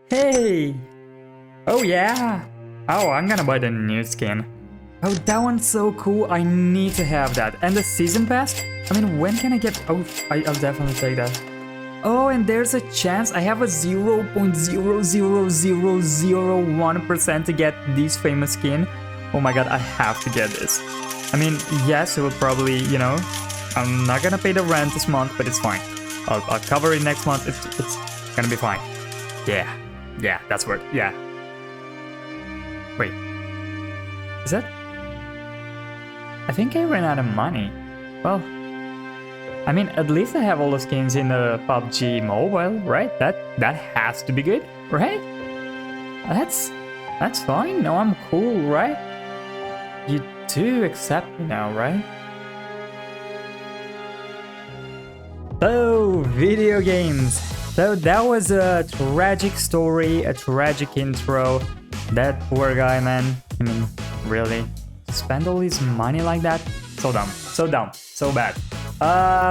Hey! Oh yeah! Oh, I'm gonna buy the new skin. Oh, that one's so cool, I need to have that. And the season pass? I mean, when can I get... Oh, I'll definitely take that. Oh, and there's a chance I have a 0.00001% to get this famous skin. Oh my god, I have to get this. I mean, yes, it will probably, you know, I'm not gonna pay the rent this month, but it's fine. I'll cover it next month, it's gonna be fine. Yeah, that's worth, yeah. Wait. Is that... I think I ran out of money. Well... I mean, at least I have all the skins in the PUBG Mobile, right? That has to be good, right? That's fine. No, I'm cool, right? You do accept me now, right? So, video games. So that was a tragic story, a tragic intro. That poor guy, man. I mean, really? Spend all his money like that? So dumb, so bad.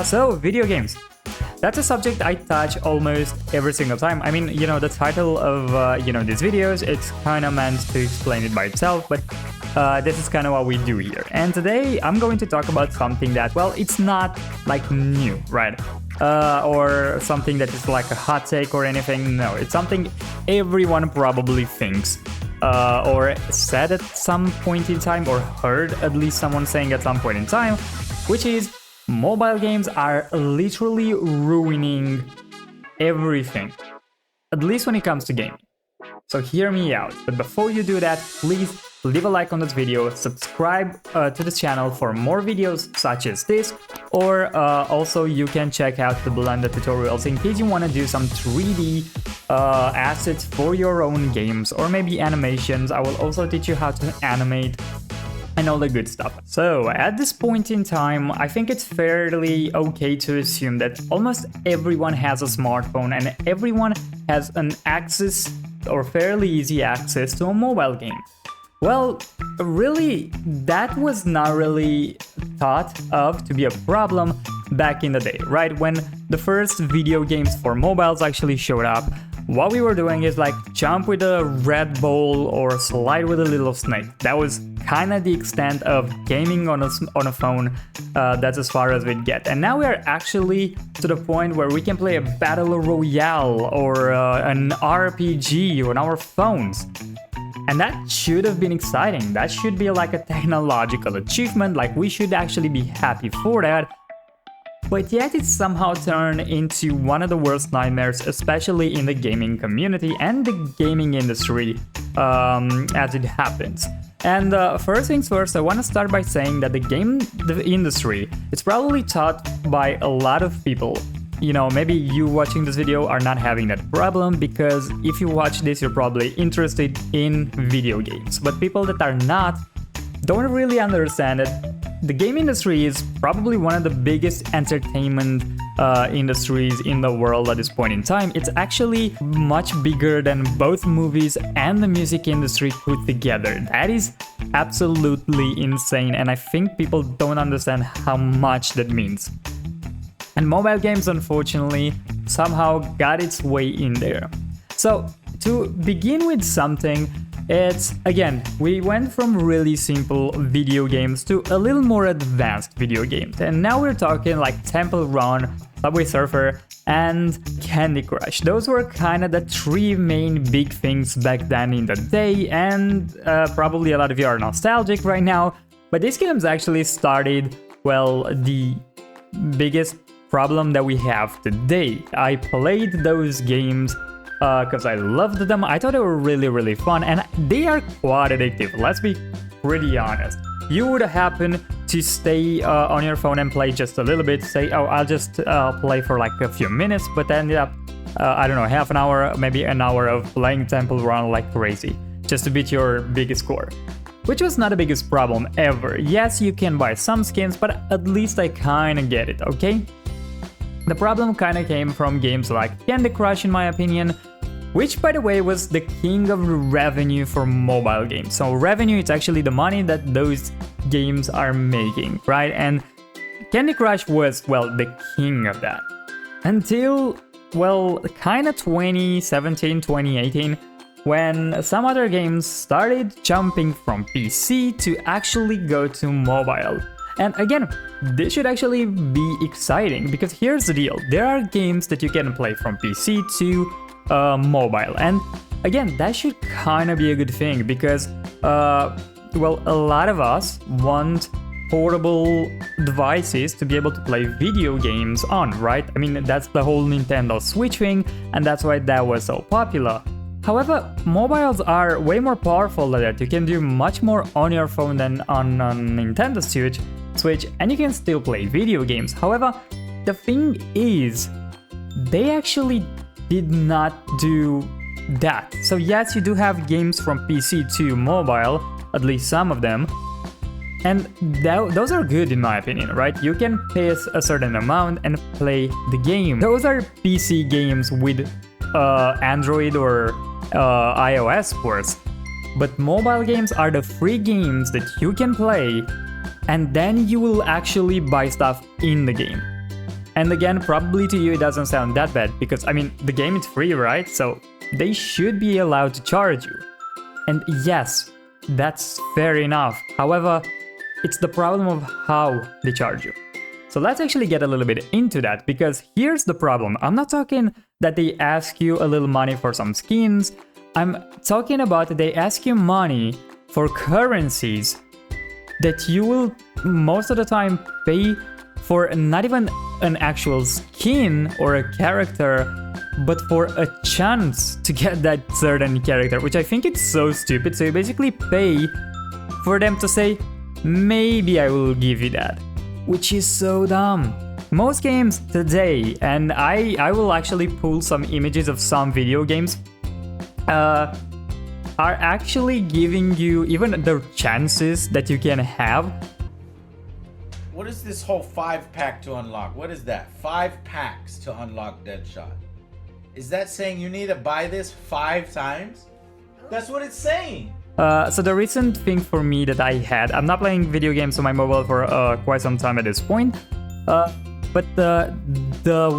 So video games. That's a subject I touch almost every single time. I mean, you know, the title of, these videos, it's kind of meant to explain it by itself, but this is kind of what we do here. And today I'm going to talk about something that, well, it's not like new, right? Or something that is like a hot take or anything. No, it's something everyone probably thinks. Or said at some point in time, or heard at least someone saying at some point in time, which is mobile games are literally ruining everything, at least when it comes to gaming. So hear me out, but before you do that, please leave a like on this video, subscribe to this channel for more videos such as this, or also you can check out the Blender tutorials in case you want to do some 3D assets for your own games, or maybe animations. I will also teach you how to animate and all the good stuff. So at this point in time, I think it's fairly okay to assume that almost everyone has a smartphone and everyone has an access, or fairly easy access, to a mobile game. Well, really, that was not really thought of to be a problem back in the day, right? When the first video games for mobiles actually showed up, what we were doing is like jump with a red ball or slide with a little snake. That was kind of the extent of gaming on a phone. That's as far as we'd get. And now we are actually to the point where we can play a battle royale or an RPG on our phones. And that should have been exciting. That should be like a technological achievement, like we should actually be happy for that. But yet it's somehow turned into one of the worst nightmares, especially in the gaming community and the gaming industry as it happens. And first things first, I want to start by saying that the industry is probably taught by a lot of people. You know, maybe you watching this video are not having that problem, because if you watch this, you're probably interested in video games. But people that are not don't really understand it. The game industry is probably one of the biggest entertainment industries in the world at this point in time. It's actually much bigger than both movies and the music industry put together. That is absolutely insane, and I think people don't understand how much that means. And mobile games, unfortunately, somehow got its way in there. So, to begin with something, it's, again, we went from really simple video games to a little more advanced video games. And now we're talking like Temple Run, Subway Surfer, and Candy Crush. Those were kind of the three main big things back then in the day, and probably a lot of you are nostalgic right now. But these games actually started, well, the biggest problem that we have today. I played those games because I loved them. I thought they were really fun, and they are quite addictive. Let's be pretty honest. You would happen to stay on your phone and play just a little bit, say, oh, I'll just play for like a few minutes, but end up, I don't know, half an hour, maybe an hour of playing Temple Run like crazy, just to beat your biggest score. Which was not the biggest problem ever. Yes, you can buy some skins, but at least I kinda get it, okay? The problem kinda came from games like Candy Crush, in my opinion, which, by the way, was the king of revenue for mobile games. So revenue is actually the money that those games are making, right? And Candy Crush was, well, the king of that. Until well, kinda 2017, 2018, when some other games started jumping from PC to actually go to mobile. And again, this should actually be exciting, because here's the deal. There are games that you can play from PC to mobile. And again, that should kind of be a good thing, because, well, a lot of us want portable devices to be able to play video games on, right? I mean, that's the whole Nintendo Switch thing, and that's why that was so popular. However, mobiles are way more powerful than that. You can do much more on your phone than on Nintendo Switch, and you can still play video games. However, the thing is, they actually did not do that. So yes, you do have games from PC to mobile, at least some of them, and those are good in my opinion, right? You can pay a certain amount and play the game. Those are PC games with Android or iOS ports. But mobile games are the free games that you can play, and then you will actually buy stuff in the game. And again, probably to you it doesn't sound that bad, because I mean, the game is free, right? So they should be allowed to charge you. And yes, that's fair enough. However, it's the problem of how they charge you. So let's actually get a little bit into that, because here's the problem. I'm not talking that they ask you a little money for some skins. I'm talking about they ask you money for currencies that you will most of the time pay for not even an actual skin or a character, but for a chance to get that certain character, which I think it's so stupid. So you basically pay for them to say, maybe I will give you that, which is so dumb. Most games today, and I will actually pull some images of some video games, are actually giving you even the chances that you can have. What is this whole 5-pack to unlock? What is that? 5 packs to unlock Deadshot. Is that saying you need to buy this 5 times? That's what it's saying. So the recent thing for me that I had, I'm not playing video games on my mobile for quite some time at this point, but the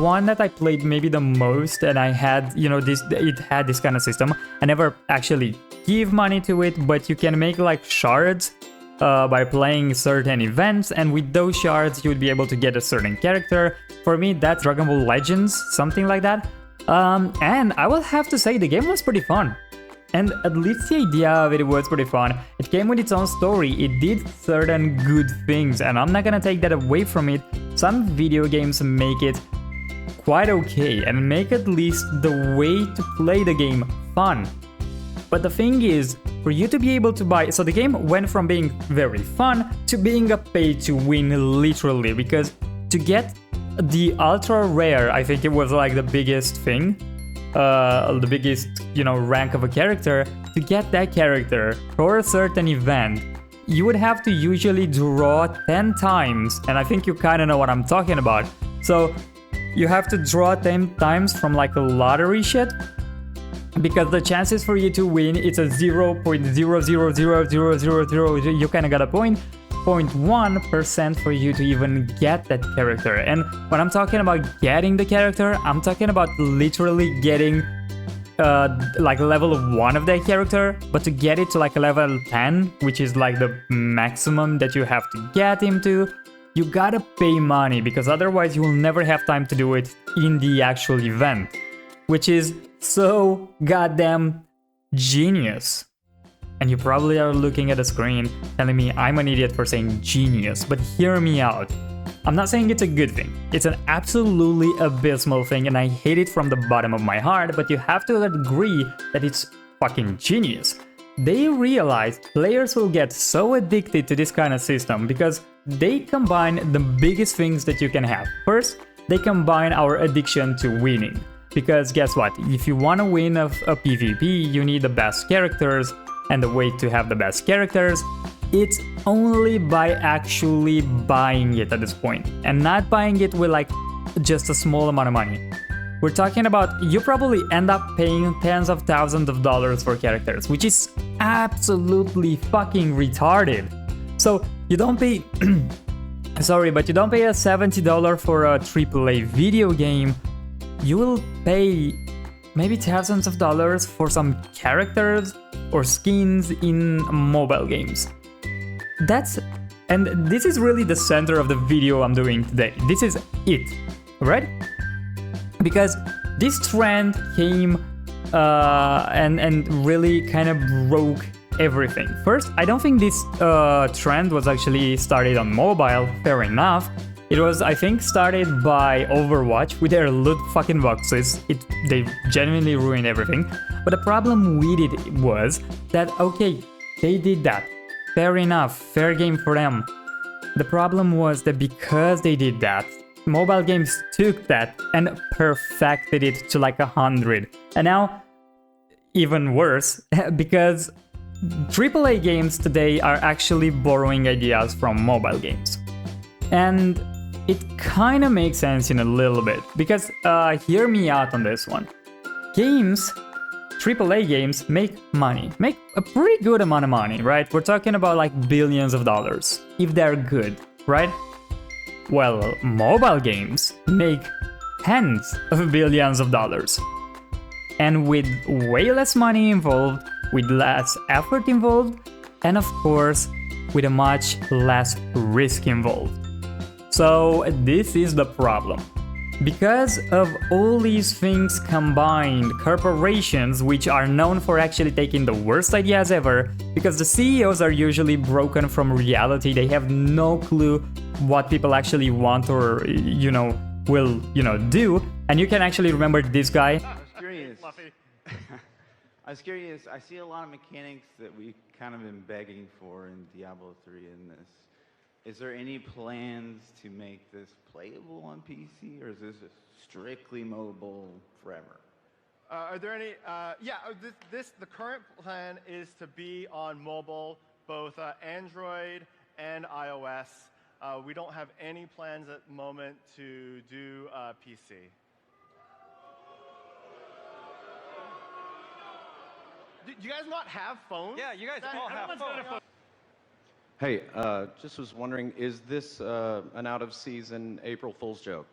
one that I played maybe the most, and I had, you know, it had this kind of system. I never actually give money to it, but you can make like shards by playing certain events, and with those shards you would be able to get a certain character. For me, that's Dragon Ball Legends, something like that. And I will have to say the game was pretty fun. And at least the idea of it was pretty fun. It came with its own story, it did certain good things, and I'm not gonna take that away from it. Some video games make it quite okay, and make at least the way to play the game fun. But the thing is, for you to be able to buy... So the game went from being very fun to being a pay to win, literally, because to get the ultra rare, I think it was like the biggest thing, the biggest, you know, rank of a character. To get that character for a certain event, you would have to usually draw 10 times, and I think you kind of know what I'm talking about. So you have to draw 10 times from like a lottery shit, because the chances for you to win, it's a 0.0000000, you kind of got a point. 0.1% for you to even get that character. And when I'm talking about getting the character, I'm talking about literally getting like level 1 of that character, but to get it to like a level 10, which is like the maximum that you have to get him to, you gotta pay money, because otherwise you will never have time to do it in the actual event, which is so goddamn genius. And you probably are looking at the screen telling me I'm an idiot for saying genius, but hear me out. I'm not saying it's a good thing. It's an absolutely abysmal thing, and I hate it from the bottom of my heart, but you have to agree that it's fucking genius. They realize players will get so addicted to this kind of system because they combine the biggest things that you can have. First, they combine our addiction to winning. Because guess what? If you want to win a PvP, you need the best characters. And the way to have the best characters, it's only by actually buying it at this point, and not buying it with like just a small amount of money. We're talking about you probably end up paying tens of thousands of dollars for characters, which is absolutely fucking retarded. So you don't pay sorry, but you don't pay a $70 for a AAA video game you will pay maybe thousands of dollars for some characters or skins in mobile games. And this is really the center of the video I'm doing today. This is it, right? Because this trend came and really kind of broke everything. First, I don't think this trend was actually started on mobile, fair enough. It was, I think, started by Overwatch with their loot fucking boxes. They genuinely ruined everything. But the problem with it was that, okay, they did that. Fair enough, fair game for them. The problem was that because they did that, mobile games took that and perfected it to like 100. And now, even worse, because AAA games today are actually borrowing ideas from mobile games. And it kind of makes sense in a little bit, because hear me out on this one. AAA games make money, make a pretty good amount of money, right? We're talking about like billions of dollars, if they're good, right? Well, mobile games make tens of billions of dollars. And with way less money involved, with less effort involved, and of course, with a much less risk involved. So this is the problem. Because of all these things combined, corporations, which are known for actually taking the worst ideas ever, because the CEOs are usually broken from reality, they have no clue what people actually want or, will, do. And you can actually remember this guy. I was curious, I see a lot of mechanics that we've kind of been begging for in Diablo 3 in this. Is there any plans to make this playable on PC, or is this strictly mobile forever? Are there any? The current plan is to be on mobile, both Android and iOS. We don't have any plans at the moment to do PC. Do you guys not have phones? Yeah, you guys all have phones. Hey, just was wondering, is this an out-of-season April Fool's joke?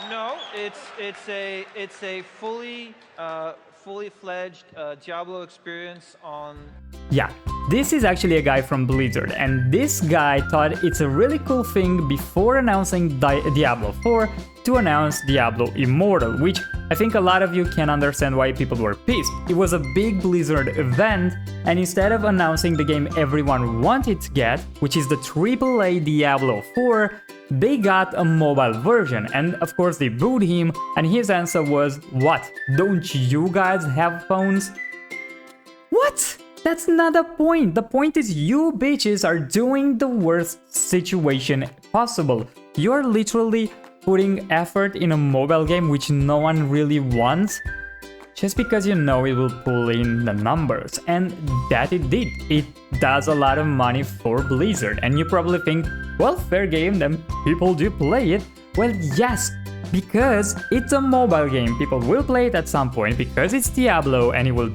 No, it's a fully fledged Diablo experience on. Yeah, this is actually a guy from Blizzard, and this guy thought it's a really cool thing before announcing Diablo 4 to announce Diablo Immortal, which I think a lot of you can understand why people were pissed. It was a big Blizzard event, and instead of announcing the game everyone wanted to get, which is the AAA Diablo 4, they got a mobile version, and of course they booed him, and his answer was, what? Don't you guys have phones? What? That's not the point. The point is you bitches are doing the worst situation possible. You're literally putting effort in a mobile game which no one really wants, just because you know it will pull in the numbers. And that it did. It does a lot of money for Blizzard. And you probably think, well, fair game, then people do play it. Well, yes, because it's a mobile game. People will play it at some point because it's Diablo, and it will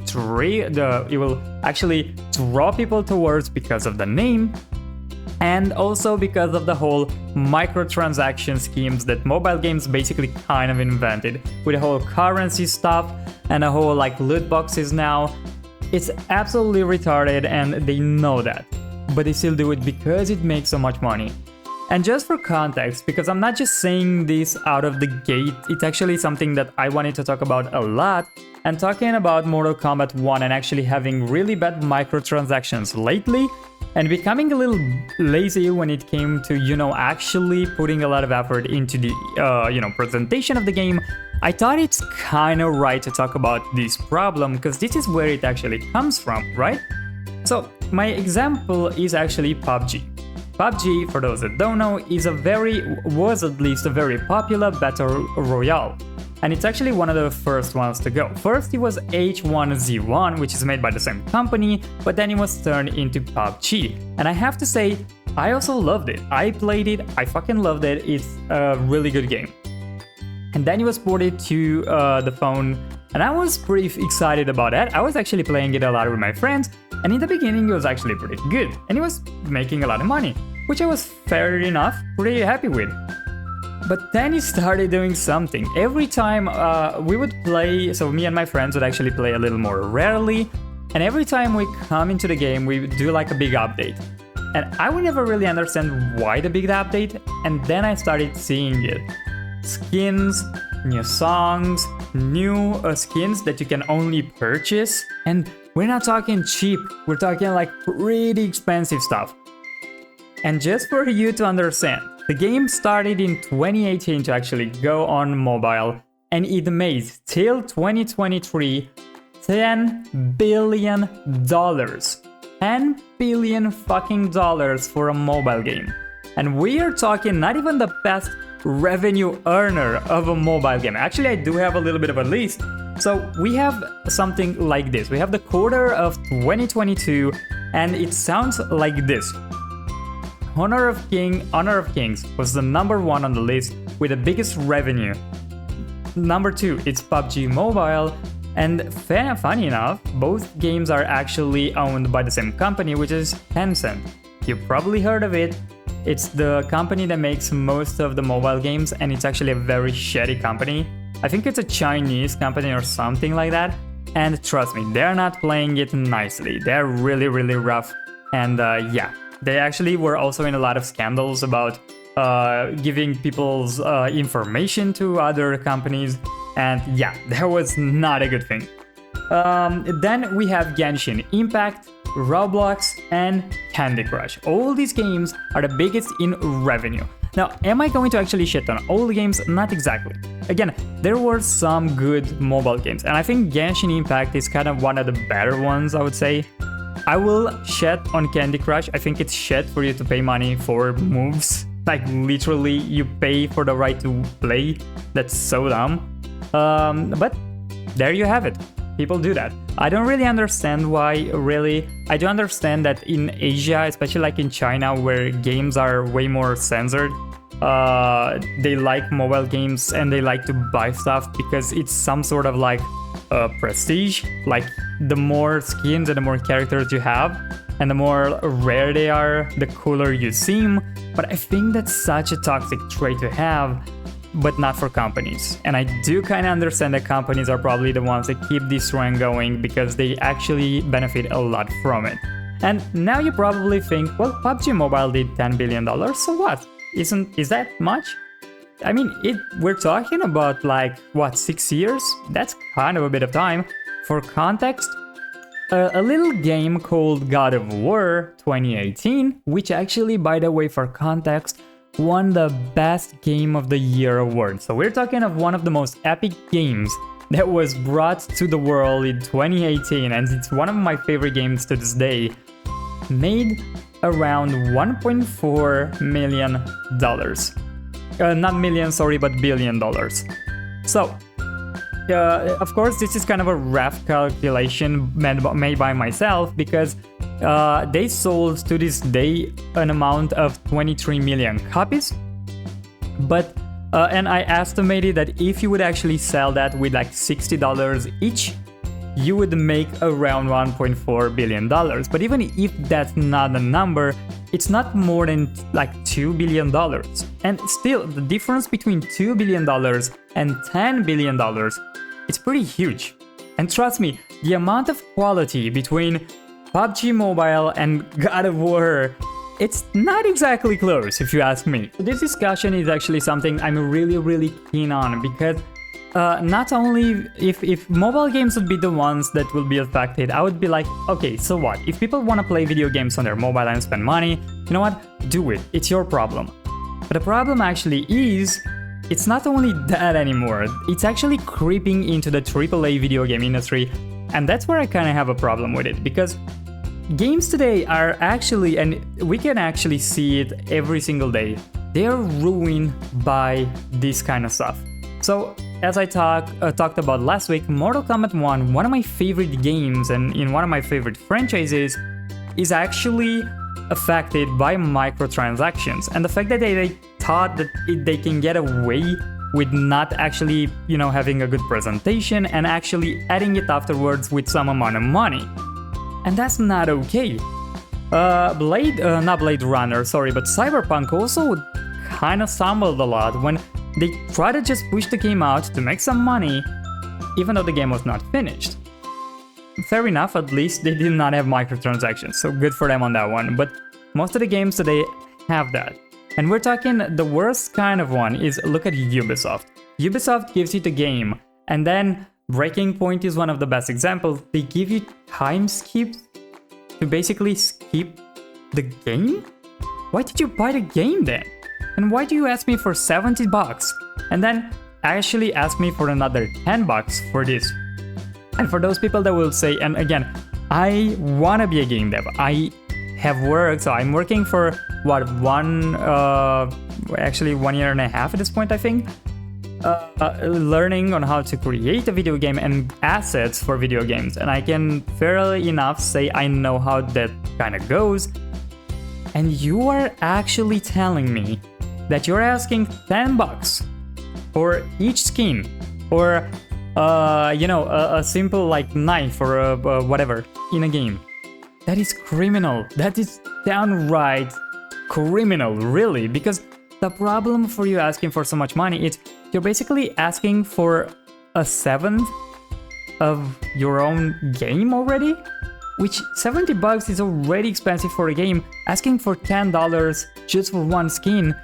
actually draw people towards because of the name. And also because of the whole microtransaction schemes that mobile games basically kind of invented, with the whole currency stuff and the whole like loot boxes now. It's absolutely retarded, and they know that. But they still do it because it makes so much money. And just for context, because I'm not just saying this out of the gate, it's actually something that I wanted to talk about a lot, and talking about Mortal Kombat 1 and actually having really bad microtransactions lately, and becoming a little lazy when it came to, actually putting a lot of effort into the, presentation of the game, I thought it's kind of right to talk about this problem, because this is where it actually comes from, right? So, my example is actually PUBG. PUBG, for those that don't know, was at least a very popular battle royale. And it's actually one of the first ones to go. First it was H1Z1, which is made by the same company, but then it was turned into PUBG. And I have to say, I also loved it. I played it, I fucking loved it, it's a really good game. And then it was ported to the phone, and I was pretty excited about that. I was actually playing it a lot with my friends, and in the beginning it was actually pretty good, and it was making a lot of money. which I was fair enough pretty happy with. But then he started doing something. Every time we would play, so me and my friends would actually play a little more rarely, and every time we come into the game, we would do like a big update. And I would never really understand why the big update, and then I started seeing it. Skins, new songs, new skins that you can only purchase, and we're not talking cheap, we're talking like pretty expensive stuff. And just for you to understand, the game started in 2018 to actually go on mobile, and it made till 2023 $10 billion. $10 billion fucking dollars for a mobile game. And we are talking not even the best revenue earner of a mobile game. Actually, I do have a little bit of a list. So we have something like this. We have the quarter of 2022, and it sounds like this. Honor of Kings was the number 1 on the list with the biggest revenue. Number 2, it's PUBG Mobile, and funny enough, both games are actually owned by the same company, which is Tencent. You probably heard of it. It's the company that makes most of the mobile games, and it's actually a very shitty company. I think it's a Chinese company or something like that, and trust me, they're not playing it nicely. They're really, really rough, and yeah. They actually were also in a lot of scandals about giving people's information to other companies, and yeah, that was not a good thing. Then we have Genshin Impact, Roblox, and Candy Crush. All these games are the biggest in revenue. Now, am I going to actually shit on all the games? Not exactly. Again, there were some good mobile games, and I think Genshin Impact is kind of one of the better ones, I would say. I will shit on Candy Crush. I think it's shit for you to pay money for moves. Like, literally, you pay for the right to play. That's so dumb. But there you have it. People do that. I don't really understand why, really. I do understand that in Asia, especially like in China, where games are way more censored, they like mobile games and they like to buy stuff because it's some sort of like prestige. Like, the more skins and the more characters you have, and the more rare they are, the cooler you seem. But I think that's such a toxic trait to have, but not for companies. And I do kind of understand that companies are probably the ones that keep this trend going because they actually benefit a lot from it. And now you probably think, well, PUBG Mobile did $10 billion, so what? Is that much? I mean, we're talking about like, what, 6 years? That's kind of a bit of time. For context, a little game called God of War 2018, which actually, by the way, for context, won the Best Game of the Year award. So we're talking of one of the most epic games that was brought to the world in 2018, and it's one of my favorite games to this day, made around $1.4 million. Not million, sorry, but $1 billion. So, of course, this is kind of a rough calculation made by myself because they sold to this day an amount of 23 million copies. But and I estimated that if you would actually sell that with like $60 each, you would make around $1.4 billion. But even if that's not a number, it's not more than like $2 billion. And still, the difference between $2 billion and $10 billion, it's pretty huge. And trust me, the amount of quality between PUBG Mobile and God of War, it's not exactly close, if you ask me. This discussion is actually something I'm really, really keen on because not only if mobile games would be the ones that will be affected, I would be like, okay, so what? If people want to play video games on their mobile and spend money, you know what? Do it. It's your problem. But the problem actually is, it's not only that anymore. It's actually creeping into the AAA video game industry, and that's where I kind of have a problem with it, because games today are actually, and we can actually see it every single day, they are ruined by this kind of stuff. So, as I talked about last week, Mortal Kombat 1, one of my favorite games and in one of my favorite franchises, is actually affected by microtransactions. And the fact that they thought that they can get away with not actually, having a good presentation and actually adding it afterwards with some amount of money. And that's not okay. Not Blade Runner, sorry, but Cyberpunk also kind of stumbled a lot when they tried to just push the game out to make some money, even though the game was not finished. Fair enough, at least they did not have microtransactions, so good for them on that one, but most of the games today have that. And we're talking the worst kind of one is, look at Ubisoft. Ubisoft gives you the game, and then Breaking Point is one of the best examples. They give you time skips to basically skip the game? Why did you buy the game then? And why do you ask me for 70 bucks? And then actually ask me for another 10 bucks for this? And for those people that will say, and again, I wanna be a game dev. I have worked, so I'm working for what, 1 year and a half at this point, I think. Learning on how to create a video game and assets for video games, and I can fairly enough say I know how that kind of goes. And you are actually telling me that you're asking 10 bucks for each skin, or a simple like knife or whatever in a game. That is criminal. That is downright criminal, really, because the problem for you asking for so much money is you're basically asking for a seventh of your own game already, which 70 bucks is already expensive for a game. Asking for $10 just for one skin,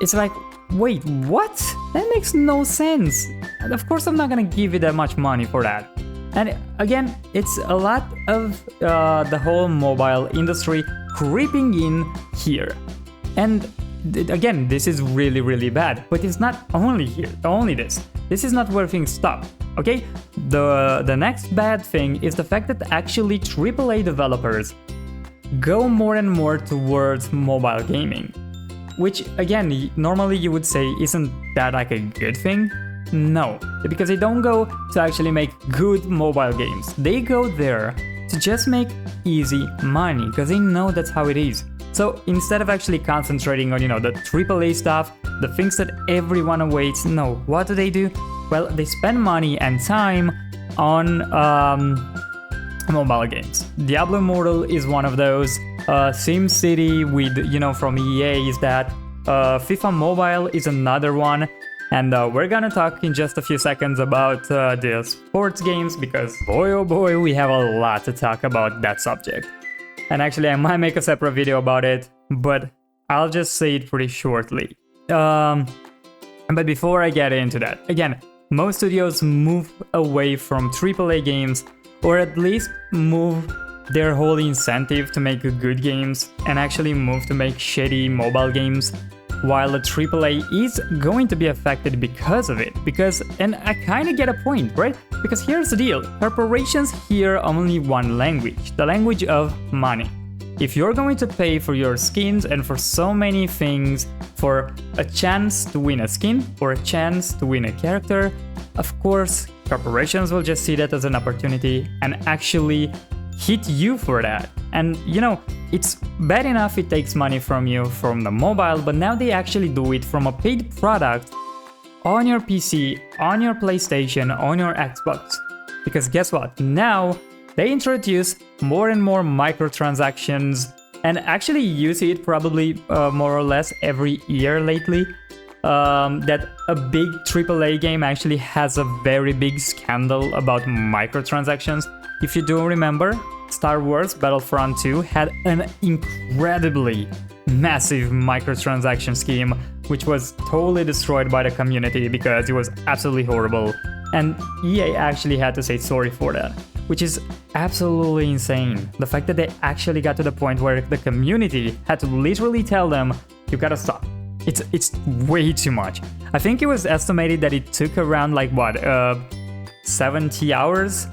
it's like, wait, what? That makes no sense. And of course I'm not gonna give you that much money for that. And again, it's a lot of the whole mobile industry creeping in here. And again, this is really, really bad. But it's not only here, only this. This is not where things stop, okay? The next bad thing is the fact that actually AAA developers go more and more towards mobile gaming. Which, again, normally you would say, isn't that like a good thing? No, because they don't go to actually make good mobile games. They go there to just make easy money, because they know that's how it is. So instead of actually concentrating on, the AAA stuff, the things that everyone awaits, no, what do? Well, they spend money and time on mobile games. Diablo Immortal is one of those. SimCity with, from EA is that. FIFA Mobile is another one. And we're gonna talk in just a few seconds about the sports games, because boy oh boy, we have a lot to talk about that subject. And actually I might make a separate video about it, but I'll just say it pretty shortly. But before I get into that, again, most studios move away from AAA games, or at least move their whole incentive to make good games and actually move to make shitty mobile games, while a AAA is going to be affected because of it. And I kind of get a point, right? Because here's the deal. Corporations hear only one language, the language of money. If you're going to pay for your skins and for so many things, for a chance to win a skin or a chance to win a character, of course, corporations will just see that as an opportunity and actually hit you for that. And it's bad enough it takes money from you from the mobile, but now they actually do it from a paid product on your PC, on your PlayStation, on your Xbox. Because guess what? Now they introduce more and more microtransactions, and actually you see it probably more or less every year lately, that a big AAA game actually has a very big scandal about microtransactions. If you do remember, Star Wars Battlefront 2 had an incredibly massive microtransaction scheme, which was totally destroyed by the community because it was absolutely horrible. And EA actually had to say sorry for that, which is absolutely insane. The fact that they actually got to the point where the community had to literally tell them, you gotta stop. It's way too much. I think it was estimated that it took around 70 hours?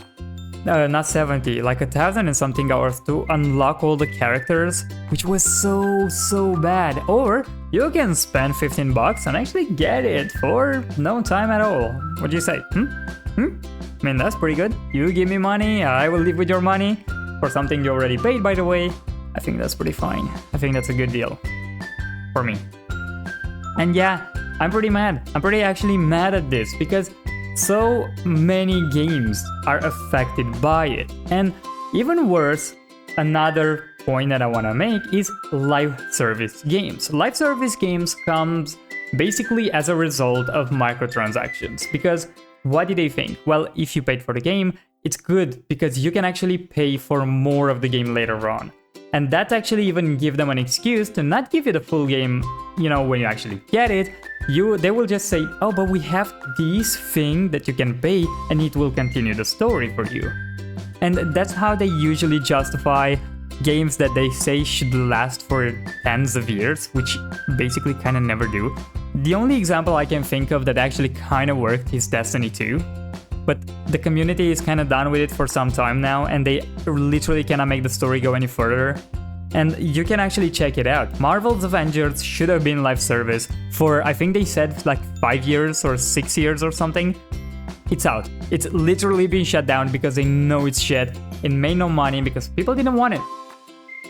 Not 70, like 1,000 and something hours to unlock all the characters, which was so bad. Or you can spend 15 bucks and actually get it for no time at all. What do you say? I mean, that's pretty good. You give me money, I will live with your money for something you already paid, by the way. I think that's pretty fine. I think that's a good deal for me. And yeah, I'm pretty mad. I'm pretty actually mad at this because so many games are affected by it. And even worse, another point that I want to make is live service games. Live service games comes basically as a result of microtransactions, because what did they think? Well, if you paid for the game, it's good because you can actually pay for more of the game later on. And that actually even give them an excuse to not give you the full game, when you actually get it. They will just say, oh, but we have this thing that you can pay and it will continue the story for you. And that's how they usually justify games that they say should last for tens of years, which basically kind of never do. The only example I can think of that actually kind of worked is Destiny 2. But the community is kind of done with it for some time now, and they literally cannot make the story go any further. And you can actually check it out. Marvel's Avengers should have been live service for, I think they said, like 5 years or 6 years or something. It's out. It's literally been shut down because they know it's shit. It made no money because people didn't want it.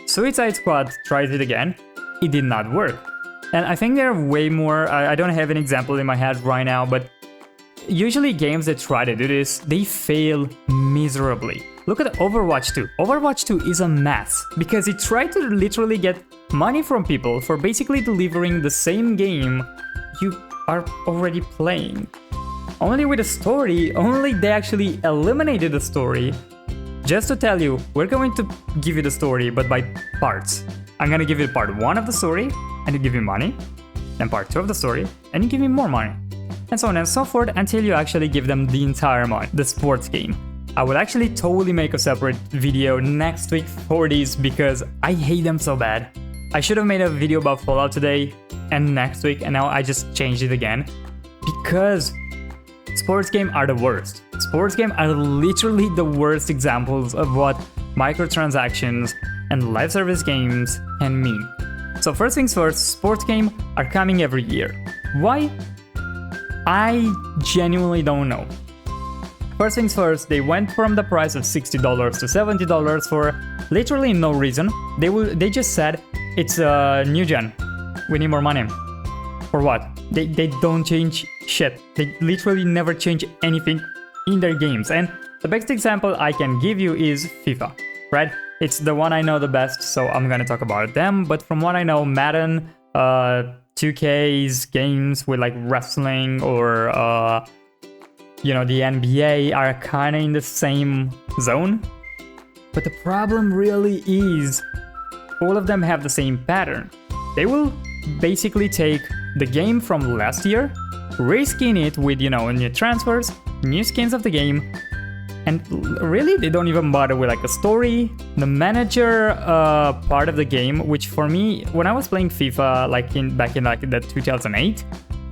Suicide Squad tried it again. It did not work. And I think there are way more. I don't have an example in my head right now, but usually games that try to do this, they fail miserably. Look at Overwatch 2. Overwatch 2 is a mess because it tried to literally get money from people for basically delivering the same game you are already playing. Only with a story, only they actually eliminated the story just to tell you, we're going to give you the story, but by parts. I'm gonna give you part 1 of the story, and you give me money, then part 2 of the story, and you give me more money. And so on and so forth until you actually give them the entire money, the sports game. I will actually totally make a separate video next week for these because I hate them so bad. I should have made a video about Fallout today and next week, and now I just changed it again because sports games are the worst. Sports games are literally the worst examples of what microtransactions and live service games can mean. So first things first, sports games are coming every year. Why? I genuinely don't know. First things first, they went from the price of $60 to $70 for literally no reason. They just said it's a new gen. We need more money. For what? They don't change shit. They literally never change anything in their games. And the best example I can give you is FIFA, right? It's the one I know the best, so I'm gonna talk about them. But from what I know, Madden, 2K's games with like wrestling or the NBA are kind of in the same zone. But the problem really is all of them have the same pattern. They will basically take the game from last year, reskin it with new transfers, new skins of the game, and really they don't even bother with like a story, the manager part of the game, which for me, when I was playing FIFA back in the 2008,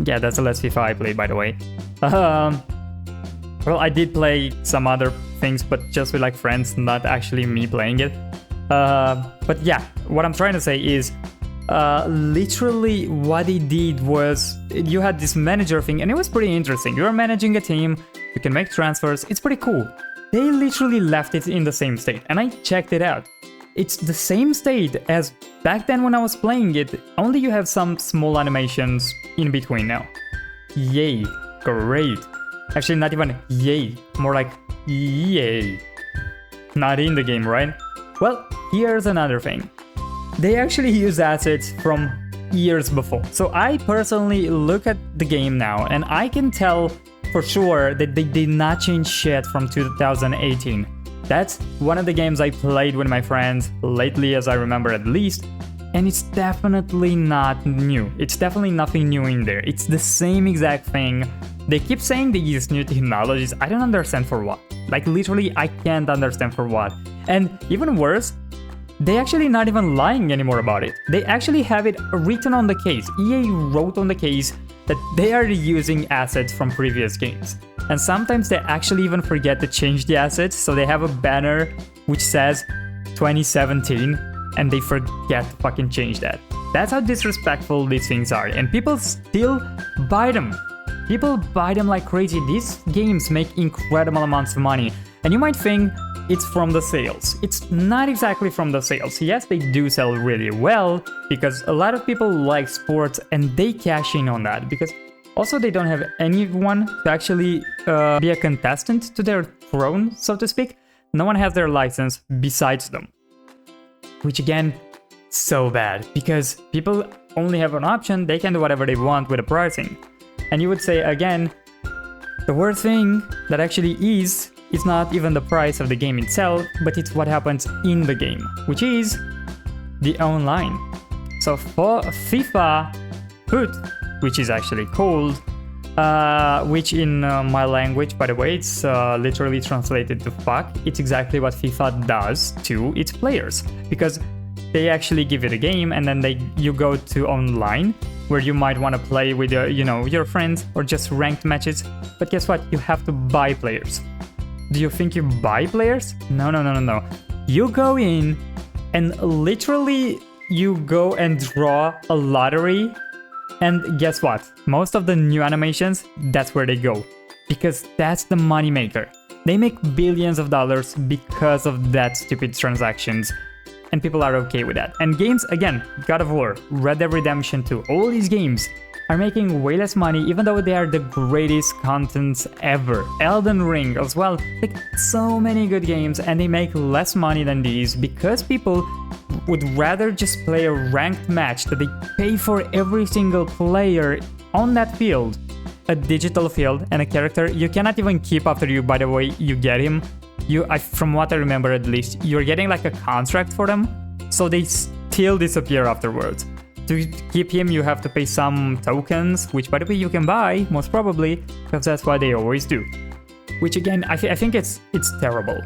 yeah, that's the last FIFA I played, by the way. Well, I did play some other things, but just with like friends, not actually me playing it. But yeah, what I'm trying to say is literally what they did was you had this manager thing, and it was pretty interesting. You're managing a team, you can make transfers, it's pretty cool. They literally left it in the same state, and I checked it out. It's the same state as back then when I was playing it, only you have some small animations in between now. Yay, great. Actually, not even yay, more like yay. Not in the game, right? Well, here's another thing. They actually use assets from years before. So I personally look at the game now and I can tell for sure that they did not change shit from 2018. That's one of the games I played with my friends lately, as I remember at least, and it's definitely not new. It's definitely nothing new in there. It's the same exact thing. They keep saying they use new technologies. I don't understand for what. Like literally, I can't understand for what. And even worse, they actually not even lying anymore about it. They actually have it written on the case. EA wrote on the case that they are using assets from previous games. And sometimes they actually even forget to change the assets, so they have a banner which says 2017 and they forget to fucking change that. That's how disrespectful these things are, and people still buy them. People buy them like crazy. These games make incredible amounts of money, and you might think it's from the sales. It's not exactly from the sales. Yes, they do sell really well because a lot of people like sports and they cash in on that, because also they don't have anyone to actually be a contestant to their throne, so to speak. No one has their license besides them. which again, so bad, because people only have an option, they can do whatever they want with the pricing. And you would say, again, the worst thing that actually is not even the price of the game itself, but it's what happens in the game, which is the online. So for FIFA Foot, which is actually called, which in my language, by the way, it's literally translated to fuck. It's exactly what FIFA does to its players, because they actually give you the game and then you go to online where you might want to play with your friends or just ranked matches. But guess what? You have to buy players. Do you think you buy players? No. You go in and literally you go and draw a lottery. And guess what? Most of the new animations, that's where they go. Because that's the moneymaker. They make billions of dollars because of that stupid transactions. And people are okay with that. And games, again, God of War, Red Dead Redemption 2, all these games are making way less money, even though they are the greatest contents ever. Elden Ring as well, like so many good games, and they make less money than these because people would rather just play a ranked match that they pay for every single player on that field. A digital field and a character you cannot even keep after you, by the way, you get him. From what I remember at least, you're getting like a contract for them, so they still disappear afterwards. To keep him, you have to pay some tokens, which by the way you can buy, most probably, because that's what they always do. Which again, I think it's terrible.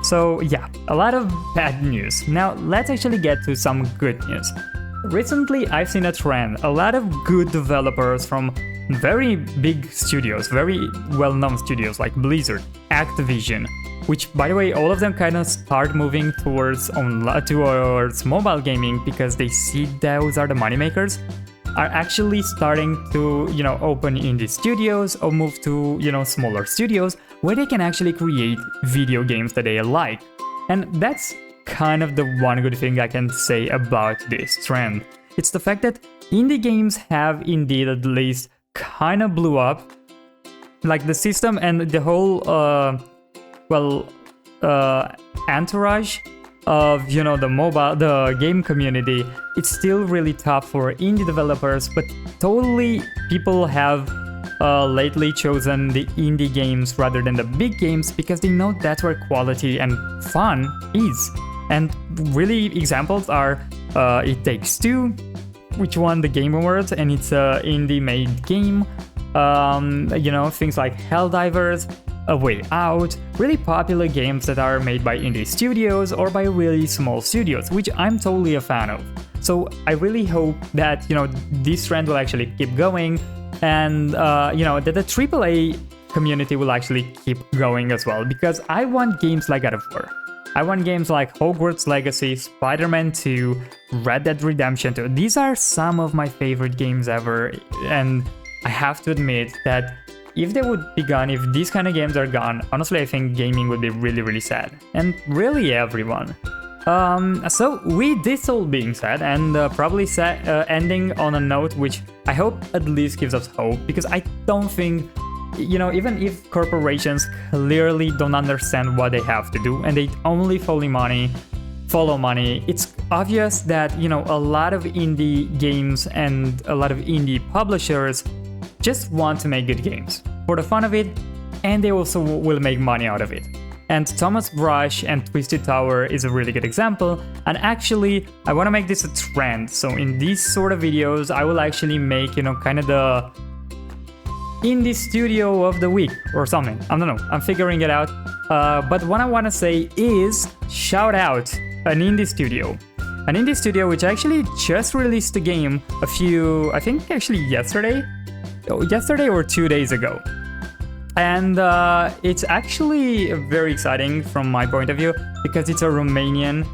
So yeah, a lot of bad news. Now let's actually get to some good news. Recently I've seen a trend, a lot of good developers from very big studios, very well-known studios like Blizzard, Activision, which by the way, all of them kind of start moving towards mobile gaming because they see those are the moneymakers, are actually starting to, open indie studios or move to, smaller studios where they can actually create video games that they like. And that's kind of the one good thing I can say about this trend. It's the fact that indie games have indeed at least kind of blew up. Like the system and the whole entourage of the game community, it's still really tough for indie developers, but totally people have lately chosen the indie games rather than the big games because they know that's where quality and fun is. And really examples are It Takes Two, which won the Game Awards, and it's a indie made game. Things like Helldivers, A Way Out, really popular games that are made by indie studios or by really small studios, which I'm totally a fan of. So I really hope that, this trend will actually keep going, and, that the AAA community will actually keep going as well, because I want games like God of War. I want games like Hogwarts Legacy, Spider-Man 2, Red Dead Redemption 2. These are some of my favorite games ever, and I have to admit that if they would be gone, if these kind of games are gone, honestly I think gaming would be really, really sad. And really everyone. So with this all being said, and probably ending on a note which I hope at least gives us hope, because I don't think, even if corporations clearly don't understand what they have to do and they only follow money, it's obvious that, a lot of indie games and a lot of indie publishers just want to make good games for the fun of it, and they also will make money out of it. And Thomas Brush and Twisted Tower is a really good example, and actually I want to make this a trend. So in these sort of videos I will actually make, kind of the indie studio of the week or something. I don't know, I'm figuring it out. But what I want to say is shout out an indie studio. An indie studio which actually just released a game I think actually yesterday or 2 days ago. And it's actually very exciting from my point of view because it's a Romanian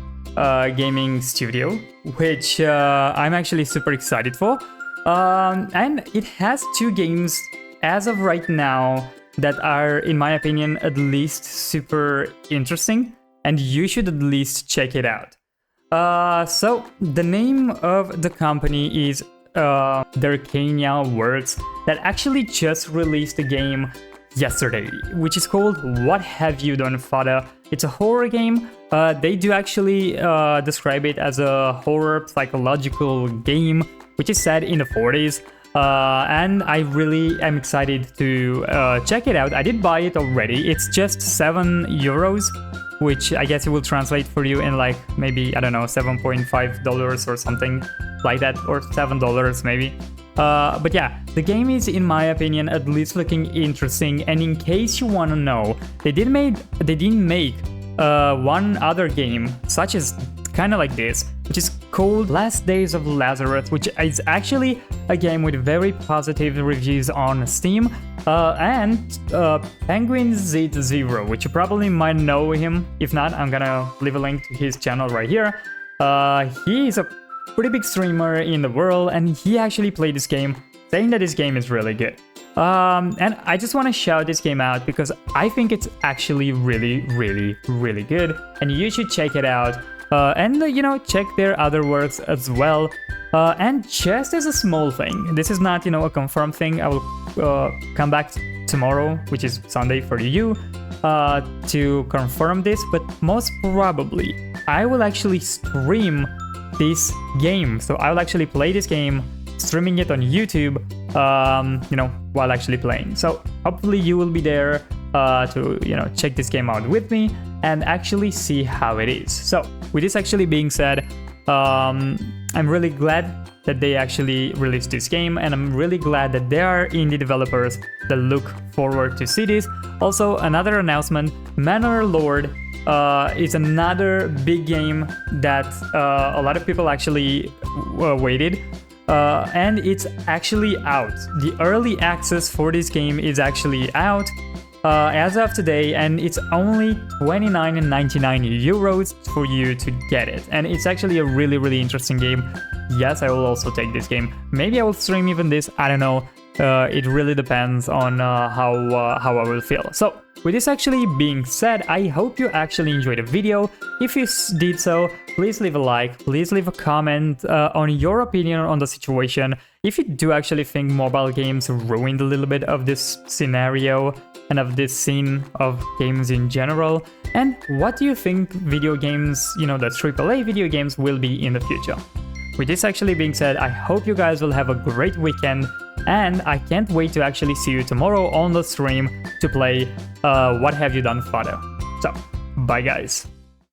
gaming studio, which I'm actually super excited for. And it has 2 games as of right now that are, in my opinion, at least super interesting, and you should at least check it out. So the name of the company is Darkania Works, that actually just released a game yesterday, which is called What Have You Done, Father? It's a horror game They do actually describe it as a horror psychological game, which is set in the 40s. And I really am excited to check it out. I did buy it already. It's just €7, which I guess it will translate for you in like maybe, I don't know, $7.5 or something like that, or $7 maybe. But yeah, the game is, in my opinion, at least looking interesting. And in case you want to know, they didn't make one other game such as kind of like this, which is called Last Days of Lazarus, which is actually a game with very positive reviews on Steam, and Penguin Z0, which you probably might know him. If not, I'm gonna leave a link to his channel right here. He is a pretty big streamer in the world, and he actually played this game, saying that this game is really good. And I just want to shout this game out because I think it's actually really, really, really good, and you should check it out. And you know, check their other works as well. And just as a small thing, this is not, you know, a confirmed thing. I will come back tomorrow, which is Sunday for you, to confirm this. But most probably, I will actually stream this game. So I will actually play this game, streaming it on YouTube, you know, while actually playing. So hopefully you will be there to, you know, check this game out with me and actually see how it is. So with this actually being said, I'm really glad that they actually released this game, and I'm really glad that there are indie developers that look forward to see this. Also, another announcement, Manor Lord is another big game that a lot of people actually waited. And it's actually out. The early access for this game is actually out as of today, and it's only €29.99 for you to get it. And it's actually a really, really interesting game. Yes, I will also take this game. Maybe I will stream even this, I don't know. It really depends on how I will feel. So with this actually being said, I hope you actually enjoyed the video. If you did so, please leave a like, please leave a comment on your opinion on the situation. If you do actually think mobile games ruined a little bit of this scenario and of this scene of games in general, and what do you think video games, you know, the AAA video games will be in the future. With this actually being said, I hope you guys will have a great weekend, and I can't wait to actually see you tomorrow on the stream to play What Have You Done, Father? So, bye guys.